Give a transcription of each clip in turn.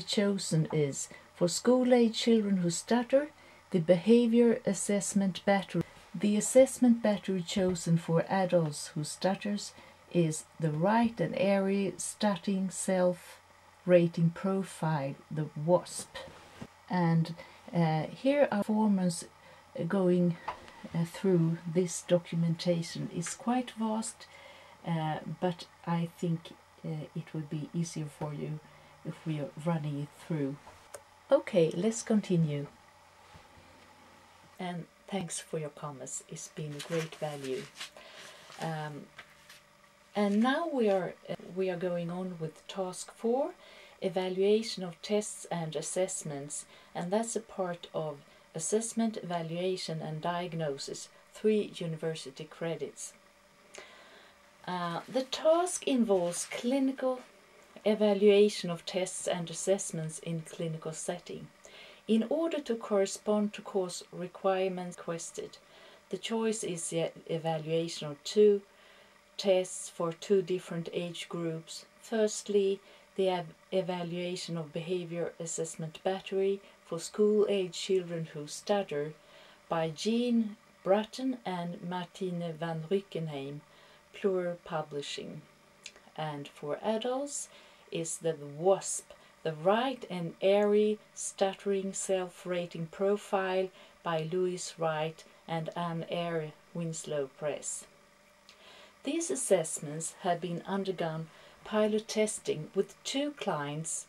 chosen is for school-age children who stutter, the behavior assessment battery. The assessment battery chosen for adults who stutters is the right and airy stuttering self-rating profile, the WASP. And here our performance going through this documentation is quite vast, but I think it would be easier for you if we are running it through. Okay, let's continue. And thanks for your comments. It's been great value. And now we are going on with task 4, evaluation of tests and assessments, and that's a part of assessment, evaluation and diagnosis, 3 university credits. The task involves clinical evaluation of tests and assessments in clinical setting. In order to correspond to course requirements requested, the choice is the evaluation of 2 tests for 2 different age groups. Firstly, the evaluation of behavior assessment battery for school-age children who stutter by Jean Brutten and Brutten Vanryckeghem, Plural Publishing. And for adults is the WASP, the right and airy stuttering self-rating profile by Louis Wright and Anne Eyre, Winslow Press. These assessments have been undergone pilot testing with 2 clients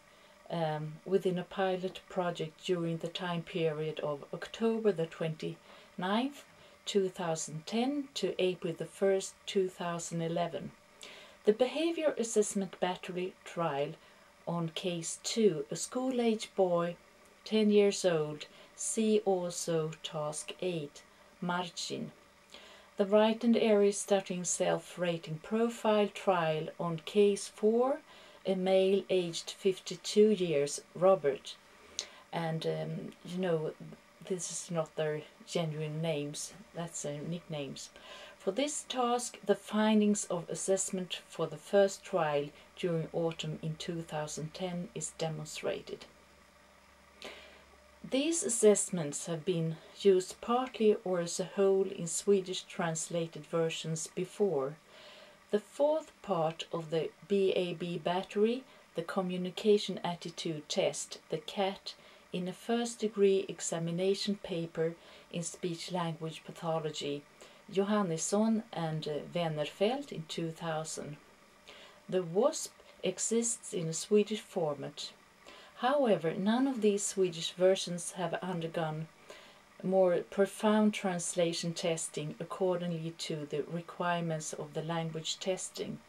within a pilot project during the time period of October the 29th, 2010 to April the 1st, 2011. The behavior assessment battery trial on case 2, a school-age boy, 10 years old, see also task 8, margin. The right and airy stuttering self-rating profile trial on case 4, a male aged 52 years, Robert. And you know, this is not their genuine names, that's their nicknames. For this task, the findings of assessment for the first trial during autumn in 2010 is demonstrated. These assessments have been used partly or as a whole in Swedish translated versions before. The 4th part of the BAB battery, the Communication Attitude Test, the CAT, in a first-degree examination paper in speech-language pathology, Johannesson and Wennerfeld in 2000. The WASP exists in a Swedish format. However, none of these Swedish versions have undergone more profound translation testing accordingly to the requirements of the language testing,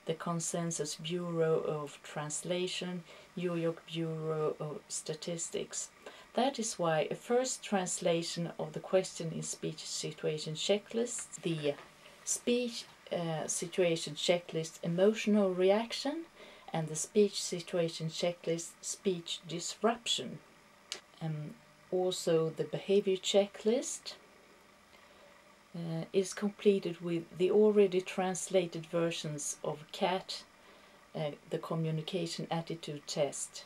the Consensus Bureau of Translation, New York Bureau of Statistics. That is why a first translation of the question in speech situation checklist, the speech situation checklist emotional reaction, and the speech situation checklist speech disruption. Also the behavior checklist is completed with the already translated versions of CAT, the Communication Attitude Test,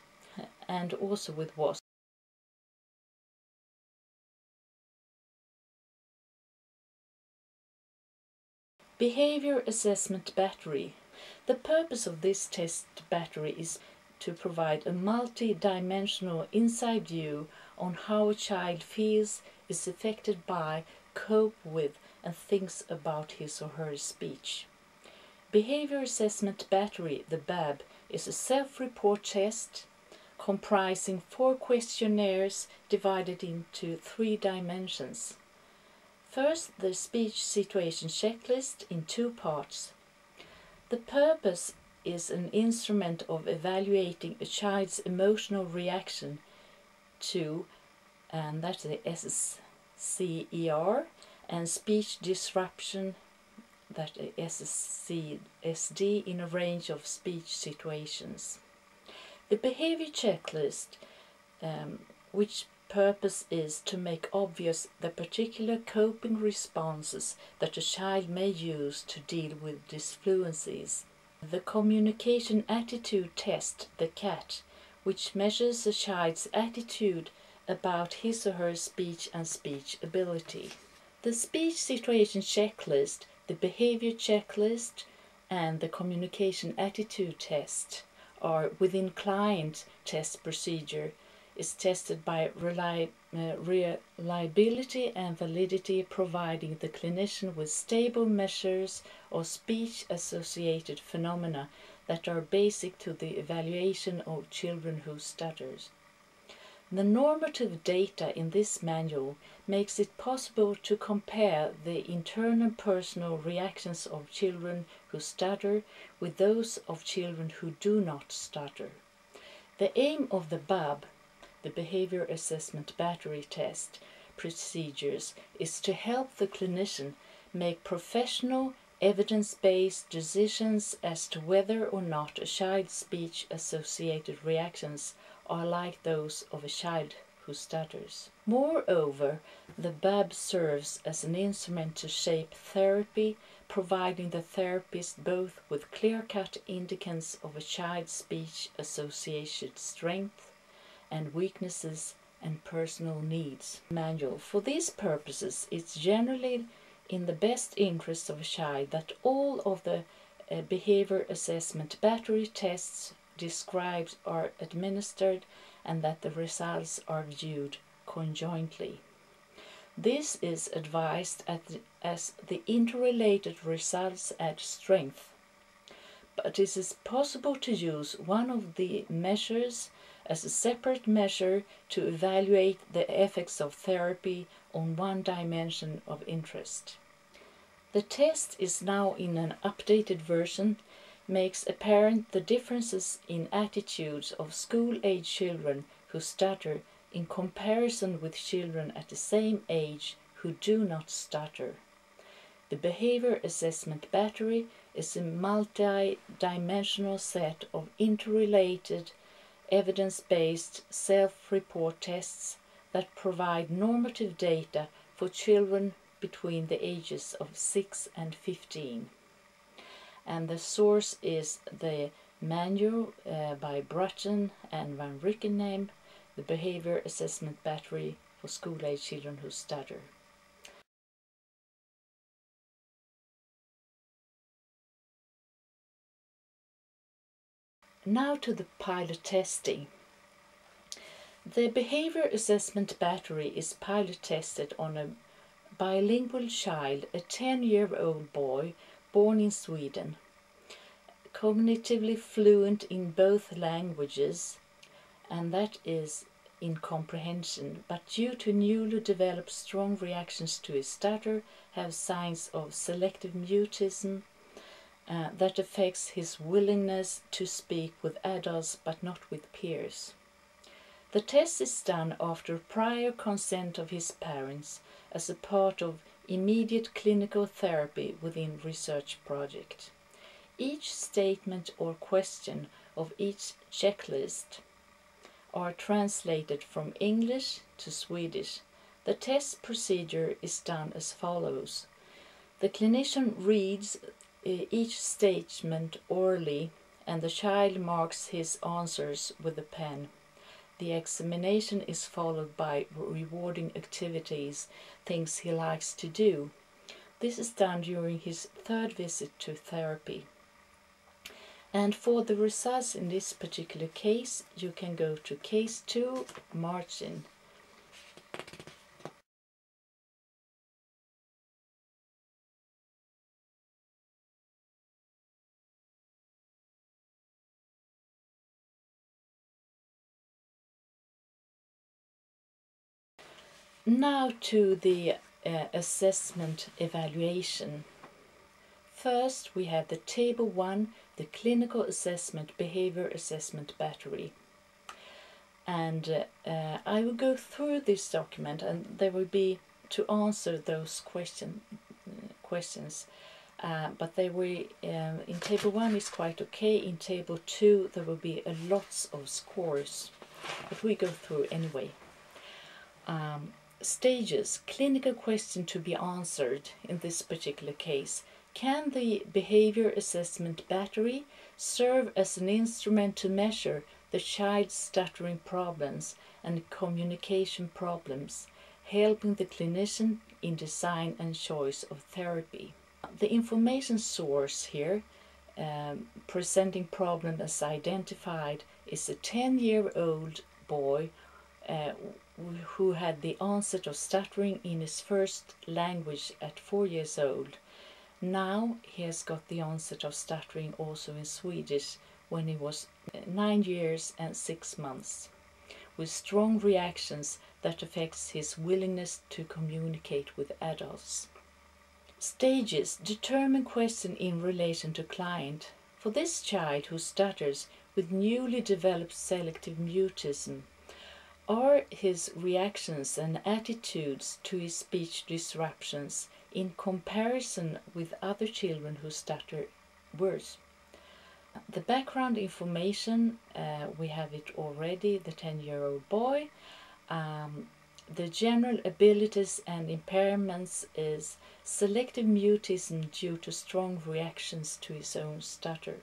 and also with WASP. Behavior Assessment Battery. The purpose of this test battery is to provide a multi-dimensional inside view on how a child feels, is affected by, cope with, and thinks about his or her speech. Behavior Assessment Battery, the BAB, is a self-report test comprising 4 questionnaires divided into 3 dimensions. First, the speech situation checklist in 2 parts. The purpose is an instrument of evaluating a child's emotional reaction to, and that's the SCER, and speech disruption, that SCSD, in a range of speech situations. The behavior checklist, which purpose is to make obvious the particular coping responses that a child may use to deal with disfluencies. The Communication Attitude Test, the CAT, which measures a child's attitude about his or her speech and speech ability. The speech situation checklist, the behavior checklist, and the communication attitude test are within client test procedure, is tested by reliability and validity, providing the clinician with stable measures of speech-associated phenomena that are basic to the evaluation of children who stutter. The normative data in this manual makes it possible to compare the internal personal reactions of children who stutter with those of children who do not stutter. The aim of the BAB, the Behavior Assessment Battery Test procedures, is to help the clinician make professional, evidence-based decisions as to whether or not a child's speech-associated reactions are like those of a child who stutters. Moreover, the BAB serves as an instrument to shape therapy, providing the therapist both with clear-cut indicators of a child's speech-associated strengths and weaknesses and personal needs. Manual. For these purposes, it's generally in the best interest of a child that all of the behavior assessment battery tests described are administered and that the results are viewed conjointly. This is advised as the interrelated results add strength, but it is possible to use one of the measures as a separate measure to evaluate the effects of therapy on one dimension of interest. The test is now in an updated version, makes apparent the differences in attitudes of school-age children who stutter in comparison with children at the same age who do not stutter. The Behavior Assessment Battery is a multi-dimensional set of interrelated, evidence-based self-report tests that provide normative data for children between the ages of 6 and 15. And the source is the manual by Brutten and Vanryckeghem, the Behavior Assessment Battery for School-Age Children Who Stutter. Now to the pilot testing. The Behavior Assessment Battery is pilot tested on a bilingual child, a 10-year-old boy born in Sweden, cognitively fluent in both languages, and that is in comprehension, but due to newly developed strong reactions to his stutter, have signs of selective mutism that affects his willingness to speak with adults but not with peers. The test is done after prior consent of his parents as a part of immediate clinical therapy within research project. Each statement or question of each checklist are translated from English to Swedish. The test procedure is done as follows. The clinician reads each statement orally and the child marks his answers with a pen. The examination is followed by rewarding activities, things he likes to do. This is done during his third visit to therapy. And for the results in this particular case, you can go to case 2, margin. Now to the assessment evaluation. First, we have the table 1, the clinical assessment, behavior assessment battery. And I will go through this document and there will be to answer those questions. But they will, in table 1 is quite okay, in table 2 there will be lots of scores, but we go through anyway. Stages, clinical question to be answered in this particular case. Can the behavior assessment battery serve as an instrument to measure the child's stuttering problems and communication problems, helping the clinician in design and choice of therapy. The information source here, presenting problem as identified, is a 10-year-old boy who had the onset of stuttering in his first language at 4 years old. Now he has got the onset of stuttering also in Swedish when he was 9 years and 6 months, with strong reactions that affects his willingness to communicate with adults. Stages determine question in relation to client. For this child who stutters with newly developed selective mutism, are his reactions and attitudes to his speech disruptions in comparison with other children who stutter worse? The background information, we have it already, the 10-year-old boy. The general abilities and impairments is selective mutism due to strong reactions to his own stutter.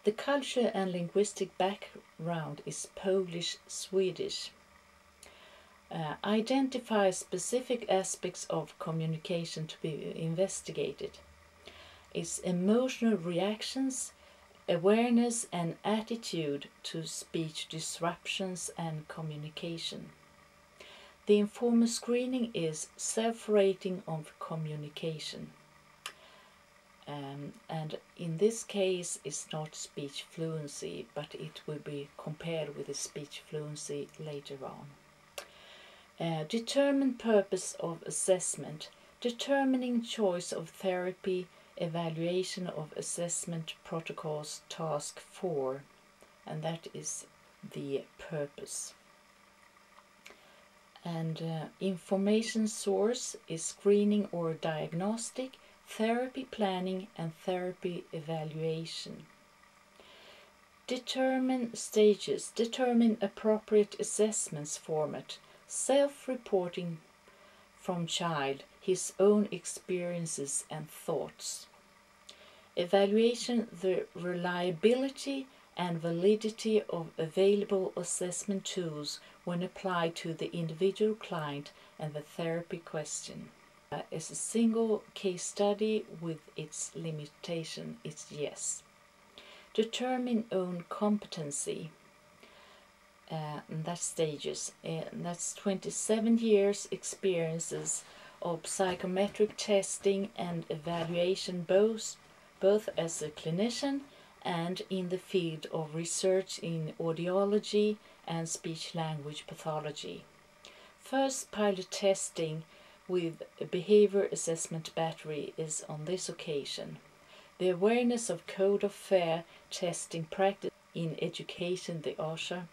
The cultural and linguistic background is Polish-Swedish. Identify specific aspects of communication to be investigated. It's emotional reactions, awareness and attitude to speech disruptions and communication. The informal screening is self-rating of communication. And in this case it's not speech fluency, but it will be compared with the speech fluency later on. Determine purpose of assessment, determining choice of therapy, evaluation of assessment protocols, task 4, and that is the purpose. And information source is screening or diagnostic, therapy planning and therapy evaluation. Determine stages, determine appropriate assessments format, self-reporting from child, his own experiences and thoughts. Evaluation the reliability and validity of available assessment tools when applied to the individual client and the therapy question. As a single case study with its limitation, it's yes. Determine own competency. And that's stages. That's 27 years experiences of psychometric testing and evaluation, both as a clinician and in the field of research in audiology and speech-language pathology. First pilot testing with a behavior assessment battery is on this occasion. The awareness of code of fair testing practice in education, the OSHA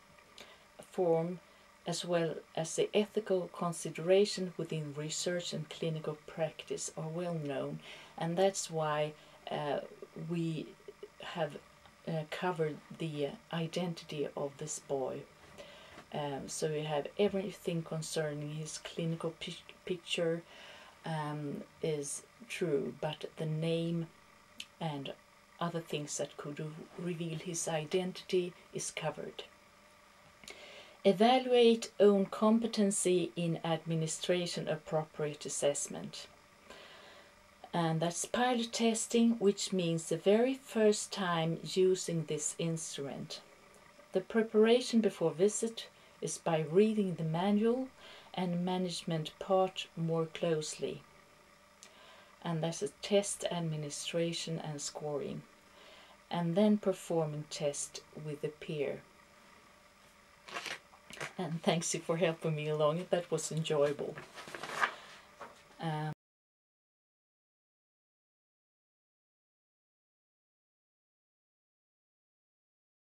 form, as well as the ethical consideration within research and clinical practice are well known, and that's why we have covered the identity of this boy. So we have everything concerning his clinical picture is true, but the name and other things that could reveal his identity is covered. Evaluate own competency in administration appropriate assessment. And that's pilot testing, which means the very first time using this instrument. The preparation before visit is by reading the manual and management part more closely. And that's a test administration and scoring. And then performing test with a peer. And thanks you for helping me along. That was enjoyable.